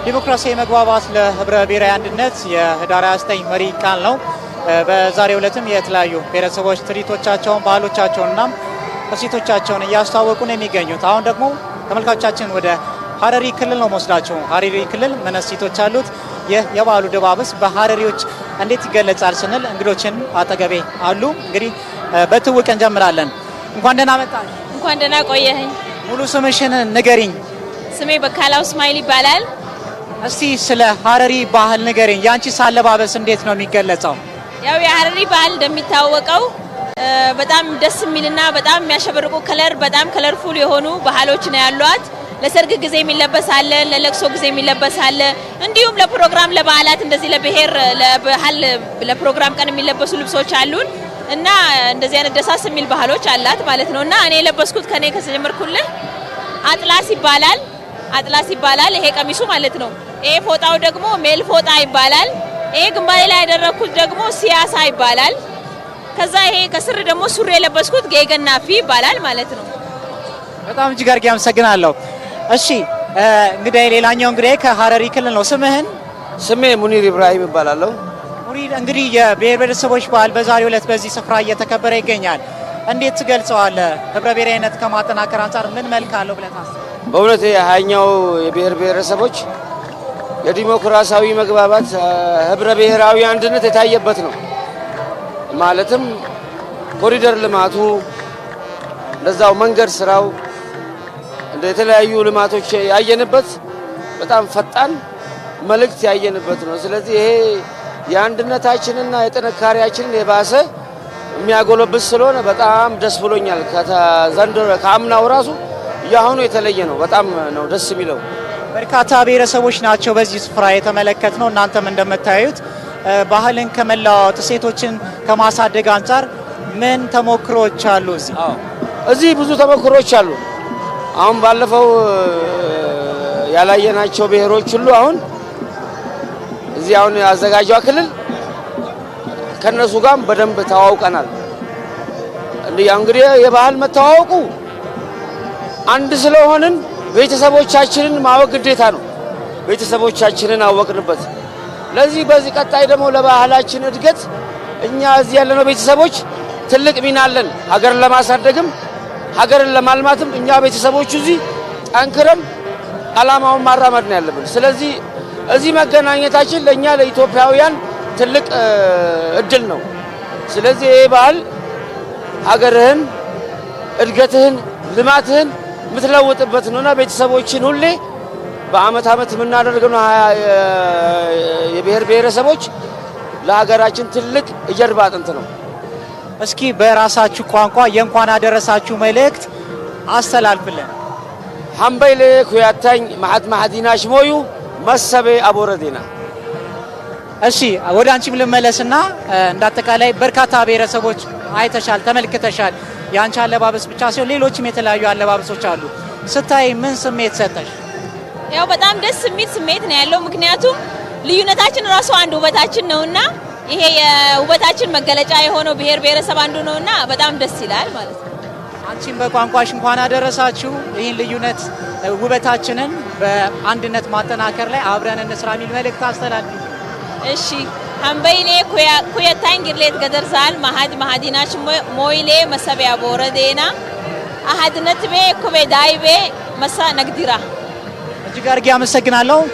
ዲሞክራሲያዊ መግባባት ለህብረ ብሔራዊ አንድነት የህዳር 29 መሪ ቃል ነው። በዛሬው ዕለትም የተለያዩ ብሔረሰቦች ትርኢቶቻቸውን፣ ባህሎቻቸውንና እሴቶቻቸውን እያስተዋወቁ ነው የሚገኙት። አሁን ደግሞ ተመልካቾቻችን ወደ ሀረሪ ክልል ነው መወስዳቸው። ሀረሪ ክልል ምን እሴቶች አሉት? ይህ የበዓሉ ድባብስ በሀረሪዎች እንዴት ይገለጻል ስንል እንግዶችን አጠገቤ አሉ። እንግዲህ በትውውቅ እንጀምራለን። እንኳን ደህና መጣሽ። እንኳን ደህና ቆየኸኝ። ሙሉ ስምሽን ንገሪኝ። ስሜ በካላው እስማኤል ይባላል። እስቲ ስለ ሀረሪ ባህል ንገሪኝ። ያንቺስ አለባበስ እንዴት ነው የሚገለጸው? ያው የሀረሪ ባህል እንደሚታወቀው በጣም ደስ የሚልና በጣም የሚያሸበርቁ በጣም ከለርፉል የሆኑ ባህሎች ነው ያሏት። ለሰርግ ጊዜ የሚለበስ አለ፣ ለለቅሶ ጊዜ የሚለበስ አለ፣ እንዲሁም ለፕሮግራም ለበዓላት እንደዚህ ለብሔር ለባህል ለፕሮግራም ቀን የሚለበሱ ልብሶች አሉን እና እንደዚህ አይነት ደሳስ የሚል ባህሎች አላት ማለት ነው። እና እኔ የለበስኩት ከኔ ከጀመርኩልህ አጥላስ ይባላል። ይሄ ቀሚሱ ማለት ነው። ይሄ ፎጣው ደግሞ ሜል ፎጣ ይባላል። ይሄ ግንባሬ ላይ ያደረኩት ደግሞ ሲያሳ ይባላል። ከዛ ይሄ ከስር ደግሞ ሱሪ የለበስኩት ጌገናፊ ይባላል ማለት ነው። በጣም እጅግ አድርጌ አመሰግናለሁ። እሺ እንግዲህ ሌላኛው እንግዲህ ከሀረሪ ክልል ነው። ስምህን? ስሜ ሙኒር ኢብራሂም ይባላለሁ። ሙኒር፣ እንግዲህ የብሔር ብሔረሰቦች በዓል በዛሬው ዕለት በዚህ ስፍራ እየተከበረ ይገኛል። እንዴት ትገልጸዋለህ? ህብረ ብሔራዊነት ከማጠናከር አንጻር ምን መልክ አለው ብለህ ታስባለህ? በእውነት የሃያኛው የብሔር ብሔረሰቦች የዲሞክራሲያዊ መግባባት ህብረ ብሔራዊ አንድነት የታየበት ነው። ማለትም ኮሪደር ልማቱ እንደዛው መንገድ ስራው እንደ የተለያዩ ልማቶች ያየንበት በጣም ፈጣን መልእክት ያየንበት ነው። ስለዚህ ይሄ የአንድነታችንና የጥንካሬያችንን የባሰ የሚያጎለብት ስለሆነ በጣም ደስ ብሎኛል። ዘንድሮ ከአምናው ራሱ ያሁኑ የተለየ ነው። በጣም ነው ደስ የሚለው። በርካታ ብሔረሰቦች ናቸው በዚህ ስፍራ የተመለከት ነው። እናንተም እንደምታዩት ባህልን ከመለዋወጥ እሴቶችን ከማሳደግ አንጻር ምን ተሞክሮች አሉ? እዚህ ብዙ ተሞክሮች አሉ። አሁን ባለፈው ያላየናቸው ብሔሮች ሁሉ አሁን እዚህ አሁን ያዘጋጀው ክልል ከነሱ ጋር በደንብ ተዋውቀናል። እንግዲህ የባህል መተዋወቁ አንድ ስለሆንን ቤተሰቦቻችንን ማወቅ ግዴታ ነው። ቤተሰቦቻችንን አወቅንበት። በዚህ ቀጣይ ደግሞ ለባህላችን እድገት እኛ እዚህ ያለነው ቤተሰቦች ትልቅ ሚና አለን። ሀገርን ለማሳደግም ሀገርን ለማልማትም እኛ ቤተሰቦቹ እዚህ ጠንክረን ዓላማውን ማራመድ ነው ያለብን። ስለዚህ እዚህ መገናኘታችን ለእኛ ለኢትዮጵያውያን ትልቅ እድል ነው። ስለዚህ ይህ ባህል ሀገርህን፣ እድገትህን፣ ልማትህን የምትለውጥበት ነውና ቤተሰቦችን ሁሌ በአመት የምናደርገው ነው። የብሔር ብሔረሰቦች ለሀገራችን ትልቅ የጀርባ አጥንት ነው። እስኪ በራሳችሁ ቋንቋ የእንኳን አደረሳችሁ መልእክት አስተላልፍልን። ሐምበይሌ ኩያታኝ ማሐት ማሐዲናሽ ሞዩ መሰቤ አቦረዴና። እሺ ወደ አንቺም ልመለስና እንዳጠቃላይ በርካታ ብሔረሰቦች አይተሻል፣ ተመልክተሻል። የአንቺ አለባበስ ብቻ ሲሆን ሌሎችም የተለያዩ አለባበሶች አሉ። ስታይ ምን ስሜት ሰጠሽ? ያው በጣም ደስ የሚል ስሜት ነው ያለው። ምክንያቱም ልዩነታችን ራሱ አንድ ውበታችን ነውና ይሄ የውበታችን መገለጫ የሆነው ብሔር ብሔረሰብ አንዱ ነውና በጣም ደስ ይላል ማለት ነው። አንቺም በቋንቋሽ እንኳን አደረሳችሁ። ይህን ልዩነት ውበታችንን በአንድነት ማጠናከር ላይ አብረን እንስራ የሚል መልእክት አስተላልፊ። እሺ ሐምበይሌ ኩያታኝ ግርሌት ገደርሳል ማሐዲናሽ ሞይሌ መሰቢያ ቦረዴና አሐድነት ቤ ኩቤ ዳይቤ መሳ ነግዲራ። እጅግ አድርጌ አመሰግናለሁ።